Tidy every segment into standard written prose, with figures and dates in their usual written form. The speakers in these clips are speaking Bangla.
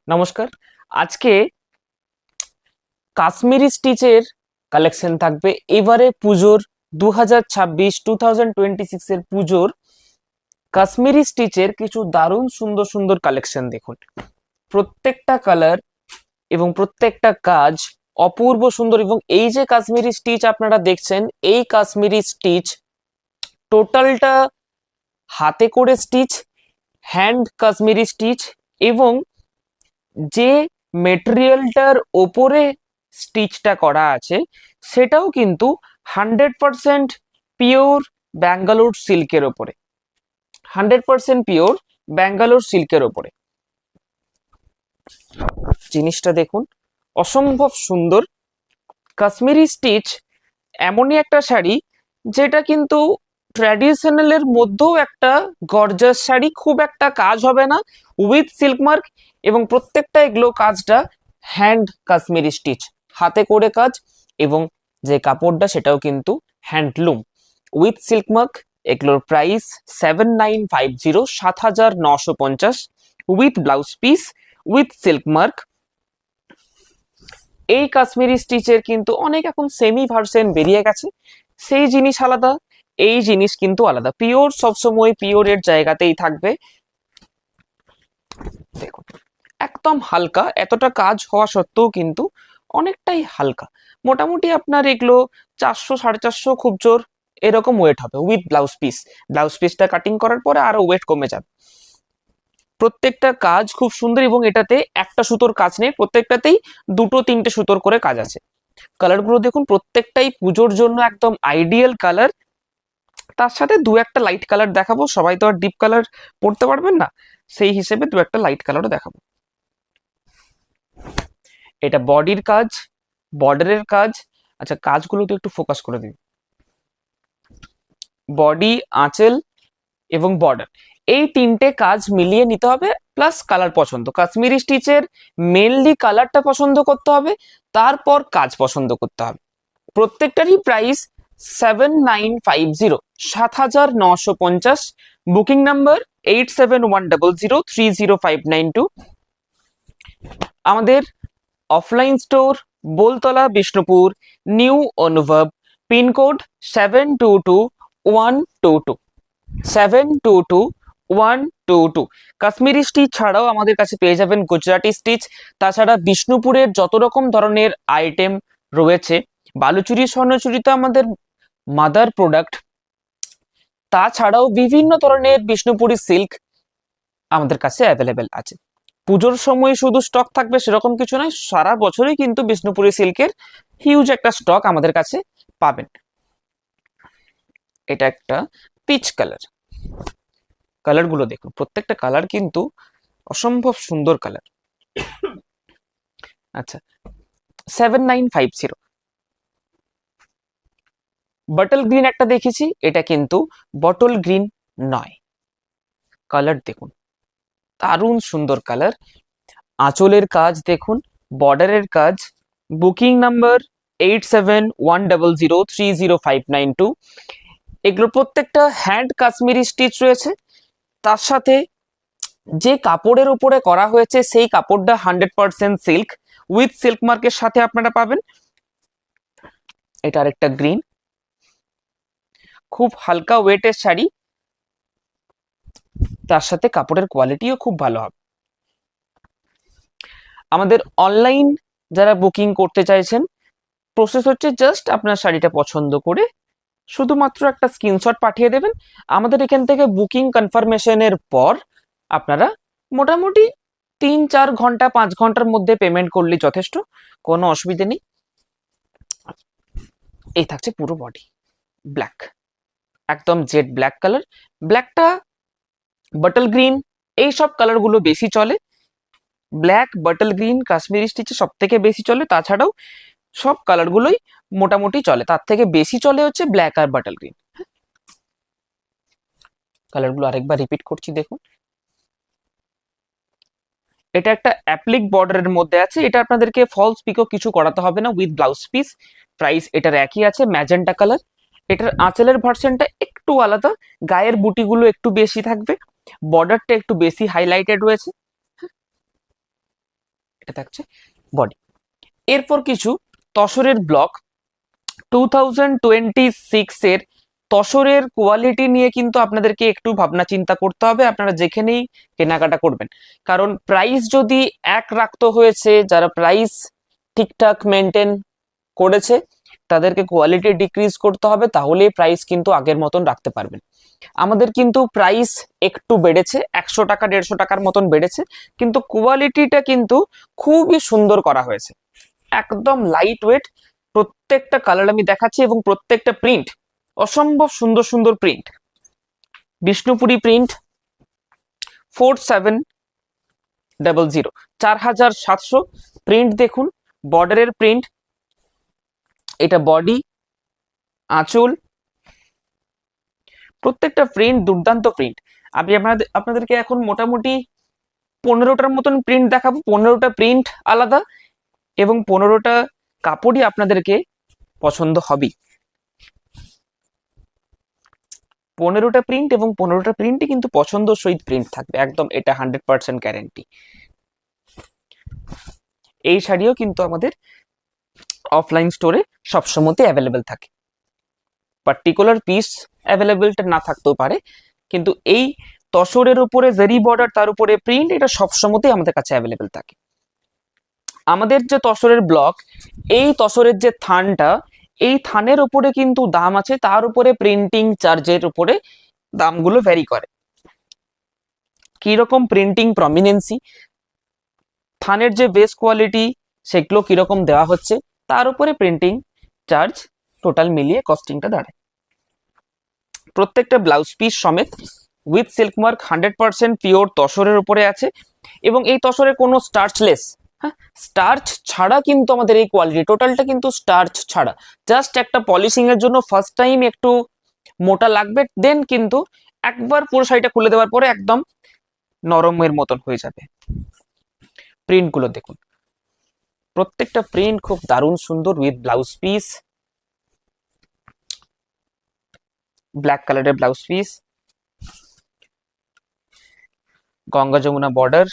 নমস্কার। আজকে কাশ্মীরি স্টিচের কালেকশন থাকবে। এবারে পুজোর 2026 এর পুজোর কাশ্মীরি স্টিচের কিছু দারুণ সুন্দর সুন্দর কালেকশন দেখুন। প্রত্যেকটা কালার এবং প্রত্যেকটা কাজ অপূর্ব সুন্দর। এবং এই যে কাশ্মীরি স্টিচ আপনারা দেখছেন, এই কাশ্মীরি স্টিচ টোটালটা হাতে করে স্টিচ, হ্যান্ড কাশ্মীরি স্টিচ, এবং যে মেটেরিয়ালটার ওপরে স্টিচটা করা আছে সেটাও কিন্তু 100% পিওর ব্যাঙ্গালোর সিল্কের ওপরে। 100% পিওর ব্যাঙ্গালোর সিল্কের ওপরে জিনিসটা দেখুন, অসম্ভব সুন্দর। কাশ্মীরি স্টিচ এমনই একটা শাড়ি যেটা কিন্তু ট্র্যাডিশনালের মধ্যেও একটা গর্জাস শাড়ি, খুব একটা কাজ হবে না, উইথ সিল্ক মার্ক। এবং প্রত্যেকটা এগুলো কাজটা হ্যান্ড কাশ্মীরি স্টিচ, হাতে করে কাজ, এবং যে কাপড়টা সেটাও কিন্তু হ্যান্ডলুম উইথ সিল্ক মার্ক। এগুলোর price 7950, 7950, with blouse piece, with silk mark. এই কাশ্মীরি স্টিচের কিন্তু অনেক এখন সেমি ভার্সন বেরিয়ে গেছে, সেই জিনিস আলাদা, এই জিনিস কিন্তু আলাদা। পিওর সবসময় পিওরের জায়গাতেই থাকবে। দেখুন, একদম হালকা, এতটা কাজ হওয়া সত্ত্বেও কিন্তু অনেকটাই হালকা। মোটামুটি আপনার এগুলো 400 450 খুব জোর এরকম ওয়েট হবে উইথ ব্লাউজ পিস। ব্লাউজ পিসটা কাটিং করার পরে আরো ওয়েট কমে যাবে। প্রত্যেকটা কাজ খুব সুন্দর, এবং এটাতে একটা সুতোর কাজ নেই, প্রত্যেকটাতেই দুটো তিনটে সুতোর করে কাজ আছে। কালারগুলো দেখুন, প্রত্যেকটাই পুজোর জন্য একদম আইডিয়াল কালার। তার সাথে দু একটা লাইট কালার দেখাবো, সবাই তো আর ডিপ কালার পড়তে পারবেন না, সেই হিসেবে দু একটা লাইট কালারও দেখাবো। এটা বডির কাজ, বর্ডারের কাজ। আচ্ছা, কাজগুলো তো একটু ফোকাস করে দিই। বডি, আঁচল এবং বর্ডার, এই তিনটে কাজ মিলিয়ে নিতে হবে, প্লাস কালার পছন্দ। কাশ্মীরি স্টিচের মেনলি কালারটা পছন্দ করতে হবে, তারপর কাজ পছন্দ করতে হবে। প্রত্যেকটারই প্রাইস 7950, 7950। Booking number 8710030592। আমাদের offline store Boltala, Bishnupur, new অনুভব, পিনকোড 722122, 722122। কাশ্মীরি স্টিচ ছাড়াও আমাদের কাছে পেয়ে যাবেন গুজরাটি স্টিচ। তাছাড়া বিষ্ণুপুরের যত রকম ধরনের আইটেম রয়েছে, বালুচুরি, স্বর্ণচুরি তো আমাদের মাদার প্রোডাক্ট, তাছাড়াও বিভিন্ন ধরনের বিষ্ণুপুরি সিল্ক আমাদের কাছে অ্যাভেলেবেল আছে। পুজোর সময় শুধু স্টক থাকবে সেরকম কিছু নয়, সারা বছরই কিন্তু বিষ্ণুপুরি সিল্কের হিউজ একটা স্টক আমাদের কাছে পাবেন। এটা একটা পিচ কালার। কালারগুলো দেখুন, প্রত্যেকটা কালার কিন্তু অসম্ভব সুন্দর কালার। আচ্ছা, 7950। বটল গ্রিন একটা দেখেছি, এটা কিন্তু বটল গ্রিন নয়। কালার দেখুন, দারুণ সুন্দর কালার। আঁচলের কাজ দেখুন, বর্ডারের কাজ। Booking number 8710030592। এগুলো প্রত্যেকটা হ্যান্ড কাশ্মীরি স্টিচ রয়েছে। তার সাথে যে কাপড়ের উপরে করা হয়েছে সেই কাপড়টা 100% সিল্ক, উইথ সিল্ক মার্কের সাথে আপনারা পাবেন। এটা আরেকটা গ্রিন, খুব হালকা ওয়েটের শাড়ি, তার সাথে কাপড়ের কোয়ালিটিও খুব ভালো হবে। আমাদের অনলাইন যারা বুকিং করতে চাইছেন, প্রসেস হচ্ছে জাস্ট আপনার শাড়িটা পছন্দ করে শুধুমাত্র একটা স্ক্রিনশট পাঠিয়ে দেবেন। আমাদের এখান থেকে বুকিং কনফার্মেশনের পর আপনারা মোটামুটি 3-4 ঘন্টা 5 ঘন্টার মধ্যে পেমেন্ট করলে যথেষ্ট, কোনো অসুবিধা নেই। এই থাকছে পুরো বডি ব্ল্যাক, একদম জেড ব্ল্যাক কালার। ব্ল্যাকটা, বটল গ্রিন, এই সব কালারগুলো বেশি চলে। ব্ল্যাক, বটল গ্রিন কাশ্মীরি স্টিচে সব থেকে বেশি চলে। তাছাড়াও সব কালারগুলোই মোটামুটি চলে, তার থেকে বেশি চলে হচ্ছে ব্ল্যাক আর বটল গ্রিন। কালারগুলো আরেকবার রিপিট করছি, দেখুন। এটা একটা অ্যাপ্লিক বর্ডারের মধ্যে আছে, এটা আপনাদেরকে ফলস পিকো কিছু করাতে হবে না, উইথ ব্লাউজ পিস। প্রাইস এটার একই আছে, ম্যাজেন্টা কালার। এটার আঁচলের ভার্সনটা একটু আলাদা, গায়ের বুটিগুলো একটু বেশি থাকবে, বর্ডারটা একটু বেশি হাইলাইটেড রয়েছে। এটা থাকছে বডি। এরপর কিছু তসরের ব্লক। 2026 এর তসরের কোয়ালিটি নিয়ে কিন্তু আপনাদেরকে একটু ভাবনা চিন্তা করতে হবে আপনারা যেখানেই কেনাকাটা করবেন, কারণ প্রাইস যদি এক রাখতে হয়েছে, যারা প্রাইস ঠিকঠাক মেনটেন করেছে তাদেরকে কোয়ালিটি ডিক্রিজ করতে হবে, তাহলে প্রাইস কিন্তু আগের মতন রাখতে পারবেন। আমাদের কিন্তু প্রাইস একটু বেড়েছে, 100 টাকা 150 টাকার মতন বেড়েছে, কিন্তু কোয়ালিটিটা কিন্তু খুবই সুন্দর করা হয়েছে, একদম লাইট ওয়েট। প্রত্যেকটা কালার আমি দেখাচ্ছি এবং প্রত্যেকটা প্রিন্ট অসম্ভব সুন্দর সুন্দর প্রিন্ট। বিষ্ণুপুরি প্রিন্ট 4700, 4700 প্রিন্ট দেখুন। বর্ডারের প্রিন্ট, এটা বডি, আঁচল, প্রত্যেকটা প্রিন্ট দুর্দান্ত প্রিন্ট। আমি আপনাদেরকে এখন মোটামুটি 15টার মতন প্রিন্ট দেখাবো, 15টা প্রিন্ট আলাদা এবং 15টা কাপড়ই আপনাদেরকে পছন্দ হবে। 15টা প্রিন্ট এবং 15টা প্রিন্টই কিন্তু পছন্দ সহিত প্রিন্ট থাকবে একদম, এটা 100% গ্যারেন্টি। এই শাড়িও কিন্তু আমাদের অফলাইন স্টোরে সবসময় অ্যাভেলেবেল থাকে, পার্টিকুলার পিস অ্যাভেলেবেলটা না থাকতেও পারে, কিন্তু এই তসরের উপরে জেরি বর্ডার তার উপরে প্রিন্ট এটা সবসময়তেই আমাদের কাছে অ্যাভেলেবেল থাকে। আমাদের যে তসরের ব্লক, এই তসরের যে থানটা, এই থানের উপরে কিন্তু দাম আছে, তার উপরে প্রিন্টিং চার্জের উপরে দামগুলো ভ্যারি করে। কিরকম প্রিন্টিং প্রমিনেন্সি, থানের যে বেস কোয়ালিটি সেগুলো কিরকম দেওয়া হচ্ছে, তার উপরে প্রিন্টিং চার্জ টোটাল মিলিয়ে কস্টিংটা দাঁড়ায়। প্রত্যেকটা ব্লাউজ পিস সমেত উইথ সিল্ক মার্ক 100% পিওর তসরের উপরে আছে এবং এই তসরে কোনো স্টার্চলেস, হ্যাঁ স্টার্চ ছাড়া কিন্তু আমাদের এই কোয়ালিটি, টোটালটা কিন্তু স্টার্চ ছাড়া, জাস্ট একটা পলিশিং এর জন্য ফার্স্ট টাইম একটু মোটা লাগবে, দেন কিন্তু একবার পুরো শাড়িটা খুলে দেওয়ার পরে একদম নরমের মতন হয়ে যাবে। প্রিন্টগুলো দেখুন, প্রত্যেকটা প্রিন্ট খুব দারুণ সুন্দর উইথ ব্লাউজ পিস, ব্ল্যাক কালারের blouse piece, Ganga Jamuna border,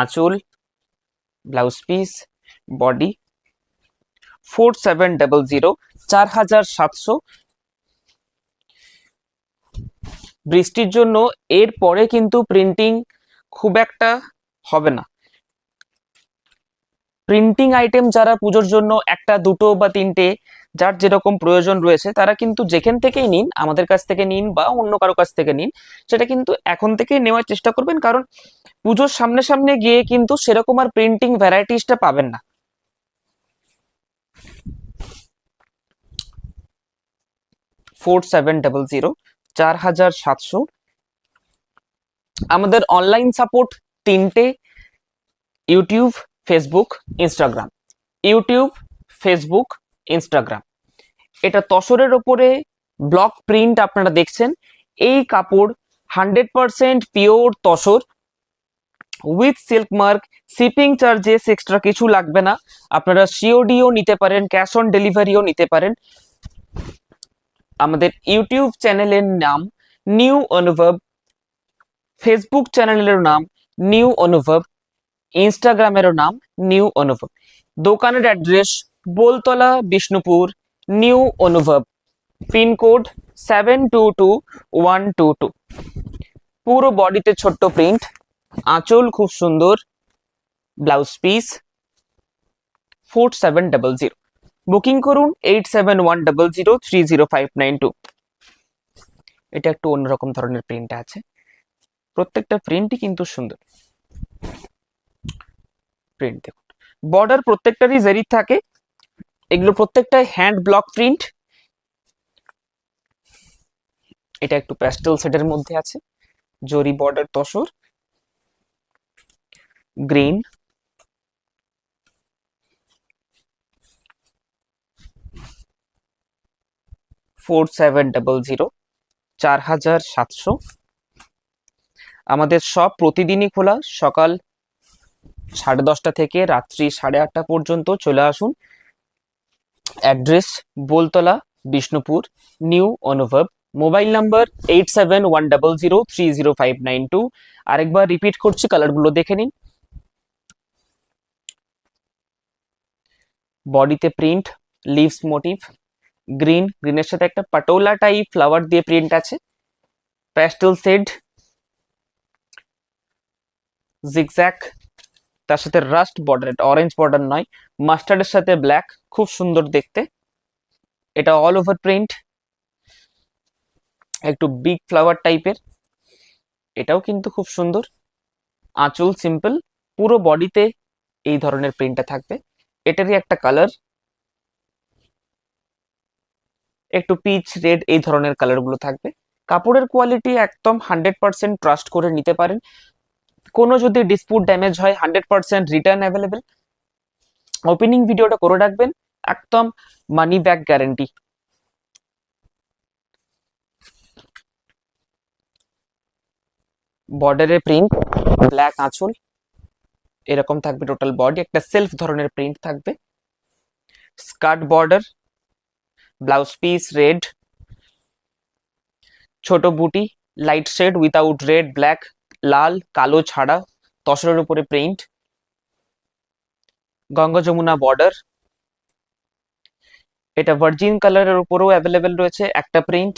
আঁচল, ব্লাউজ পিস, বডি। 4700, 4700। বৃষ্টির জন্য এর পরে কিন্তু প্রিন্টিং খুব একটা হবে না। প্রিন্টিং আইটেম যারা পুজোর জন্য একটা দুটো বা তিনটে যার যেরকম প্রয়োজন রয়েছে তারা কিন্তু যেখান থেকেই নিন, আমাদের কাছ থেকে নিন বা অন্য কারো কাছ থেকে নিন, সেটা কিন্তু এখন থেকেই নেওয়ার চেষ্টা করবেন, কারণ পুজোর সামনে সামনে গিয়ে কিন্তু সেরকম আর প্রিন্টিং ভ্যারাইটিসটা পাবেন না। ফোর 4700। আমাদের অনলাইন সাপোর্ট 3টে, YouTube, Facebook, Instagram. YouTube, Facebook, Instagram. এটা তসরের ওপরে ব্লক প্রিন্ট আপনারা দেখছেন, এই কাপড় 100% pure tussar with silk mark. Shipping charges extra কিছু লাগবে না, আপনারা সিওডিও নিতে পারেন, ক্যাশ অন ডেলিভারিও নিতে পারেন। আমাদের ইউটিউব চ্যানেলের নাম নিউ অনুভব, ফেসবুক চ্যানেলের নাম নিউ অনুভব, ইনস্টাগ্রামেরও নাম নিউ অনুভব। দোকানের অ্যাড্রেস বোলতলা, বিষ্ণুপুর, নিউ অনুভব, পিনকোড 722122। পুরো বডিতে ছোট্ট প্রিন্ট, আঁচল খুব সুন্দর, ব্লাউজ পিস। 4700। বুকিং করুন 8710030592। এটা একটু অন্যরকম ধরনের প্রিন্ট আছে, প্রত্যেকটা প্রিন্টই কিন্তু সুন্দর। প্রিন্ট দেখুন, বর্ডার প্রত্যেকটারই জেরি থাকে, এগুলো প্রত্যেকটাই হ্যান্ড ব্লক প্রিন্ট। এটা একটু প্যাস্টেল শেডের মধ্যে আছে, জরি বর্ডার তসর, গ্রিন, ফোর 4700। আমাদের সব প্রতিদিনই খোলা, সকাল 10:30 থেকে রাত্রি 8:30 পর্যন্ত। চলে আসুন। অ্যাড্রেস বোলতলা, বিষ্ণুপুর, নিউ অনুভব, মোবাইল নাম্বার 8710030592। আরেকবার রিপিট করছি, কালারগুলো দেখে নিন। বডিতে প্রিন্ট, লিভস মোটিভ, গ্রিনের সাথে একটা পাটোলা টাইপ ফ্লাওয়ার দিয়ে প্রিন্ট আছে, প্যাস্টেল শেড, জিগজ্যাগ, তার সাথে রাস্ট বর্ডার, এটা অরেঞ্জ বর্ডার নয়, মাস্টার্ডের সাথে ব্ল্যাক, খুব সুন্দর দেখতে। এটা অল ওভার প্রিন্ট, একটু বিগ ফ্লাওয়ার টাইপের, এটাও কিন্তু খুব সুন্দর। আঁচল সিম্পল, পুরো বডিতে এই ধরনের প্রিন্টটা থাকবে। এটারই একটা কালার একটু পিচ রেড, এই ধরনের কালারগুলো থাকবে। কাপড়ের কোয়ালিটি একদম 100% ট্রাস্ট করে নিতে পারেন। কোনো যদি ডিসপুট ড্যামেজ হয় 100% রিটার্ন অ্যাভেলেবেল। ওপেনিং ভিডিওটা করে রাখবেন, একদম মানি ব্যাক গ্যারেন্টি। বর্ডারের প্রিন্ট, ব্ল্যাক আঁচল, এরকম থাকবে টোটাল বডি, একটা সেলফ ধরনের প্রিন্ট থাকবে। Skirt border, blouse piece red, ছোট বুটি, light shade without red, black, লাল কালো ছাড়া, তসরের উপরে প্রিন্ট, গঙ্গা যমুনা বর্ডার। এটা ভার্জিন কালারের উপরেও অ্যাভেলেবেল রয়েছে একটা প্রিন্ট,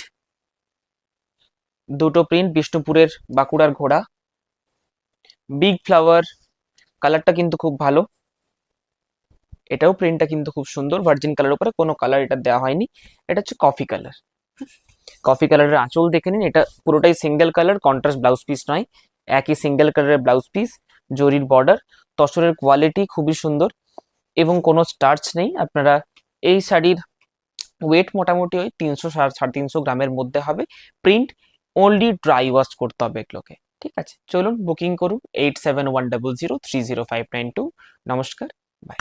দুটো প্রিন্ট, বিষ্ণুপুরের বাঁকুড়ার ঘোড়া, বিগ ফ্লাওয়ার, কালারটা কিন্তু খুব ভালো। এটাও প্রিন্টটা কিন্তু খুব সুন্দর, ভার্জিন কালার উপরে কোনো কালার এটা দেওয়া হয়নি। এটা হচ্ছে কফি কালার। কফি কালারের আঁচল দেখে নিন, এটা পুরোটাই single colour, contrast blouse piece নয়, একই সিঙ্গেল কালারের ব্লাউজ পিস, জরির বর্ডার। তসরের কোয়ালিটি খুবই সুন্দর এবং কোনো স্টার্চ নেই। আপনারা এই শাড়ির ওয়েট মোটামুটি ওই 300-350 গ্রামের মধ্যে হবে। প্রিন্ট অনলি ড্রাই ওয়াশ করতে হবে এগুলোকে, ঠিক আছে? চলুন বুকিং করুন 8710030592। নমস্কার, বাই।